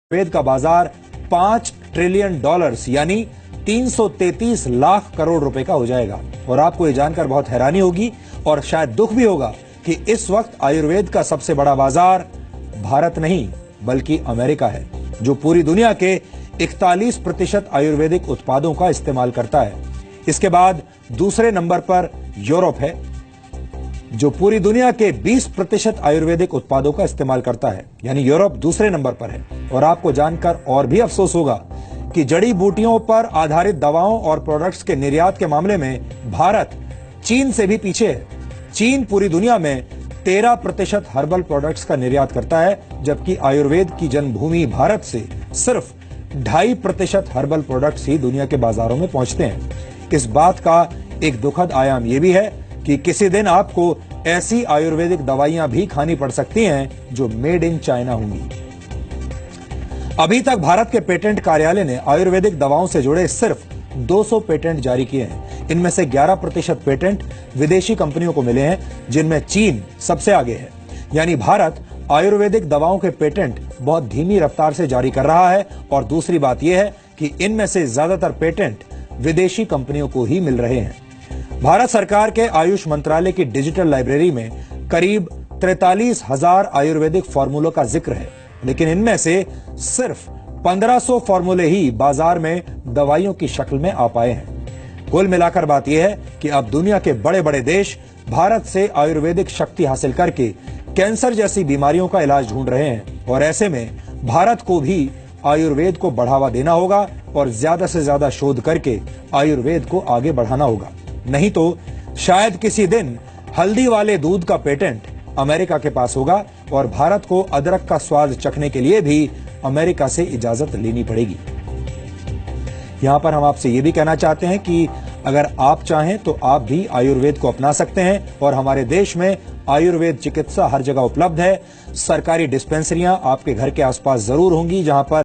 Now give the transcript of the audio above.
आयुर्वेद का बाजार $5 ट्रिलियन यानी 333 लाख करोड़ रुपए का हो जाएगा। और आपको ये जानकर बहुत हैरानी होगी और शायद दुख भी होगा कि इस वक्त आयुर्वेद का सबसे बड़ा बाजार भारत नहीं बल्कि अमेरिका है, जो पूरी दुनिया के 41% आयुर्वेदिक उत्पादों का इस्तेमाल करता है। इसके बाद दूसरे नंबर पर यूरोप है, जो पूरी दुनिया के 20% आयुर्वेदिक उत्पादों का इस्तेमाल करता है, यानी यूरोप दूसरे नंबर पर है। और आपको जानकर और भी अफसोस होगा कि जड़ी बूटियों पर आधारित दवाओं और प्रोडक्ट्स के निर्यात के मामले में भारत चीन से भी पीछे है। चीन पूरी दुनिया में 13% हर्बल प्रोडक्ट्स का निर्यात करता है, जबकि आयुर्वेद की जन्मभूमि भारत से सिर्फ 2.5% हर्बल प्रोडक्ट्स ही दुनिया के बाजारों में पहुंचते हैं। इस बात का एक दुखद आयाम यह भी है कि किसी दिन आपको ऐसी आयुर्वेदिक दवाइयां भी खानी पड़ सकती हैं जो मेड इन चाइना होंगी। अभी तक भारत के पेटेंट कार्यालय ने आयुर्वेदिक दवाओं से जुड़े सिर्फ 200 पेटेंट जारी किए हैं। इनमें से 11% पेटेंट विदेशी कंपनियों को मिले हैं, जिनमें चीन सबसे आगे है। यानी भारत आयुर्वेदिक दवाओं के पेटेंट बहुत धीमी रफ्तार से जारी कर रहा है। और दूसरी बात यह है कि इनमें से ज्यादातर पेटेंट विदेशी कंपनियों को ही मिल रहे हैं। भारत सरकार के आयुष मंत्रालय की डिजिटल लाइब्रेरी में करीब 43,000 आयुर्वेदिक फॉर्मूलों का जिक्र है, लेकिन इनमें से सिर्फ 1500 फॉर्मूले ही बाजार में दवाइयों की शक्ल में आ पाए हैं। कुल मिलाकर बात यह है कि अब दुनिया के बड़े बड़े देश भारत से आयुर्वेदिक शक्ति हासिल करके कैंसर जैसी बीमारियों का इलाज ढूंढ रहे हैं। और ऐसे में भारत को भी आयुर्वेद को बढ़ावा देना होगा और ज्यादा से ज्यादा शोध करके आयुर्वेद को आगे बढ़ाना होगा। नहीं तो शायद किसी दिन हल्दी वाले दूध का पेटेंट अमेरिका के पास होगा और भारत को अदरक का स्वाद चखने के लिए भी अमेरिका से इजाजत लेनी पड़ेगी। यहां पर हम आपसे यह भी कहना चाहते हैं कि अगर आप चाहें तो आप भी आयुर्वेद को अपना सकते हैं। और हमारे देश में आयुर्वेद चिकित्सा हर जगह उपलब्ध है। सरकारी डिस्पेंसरियां आपके घर के आसपास जरूर होंगी, जहां पर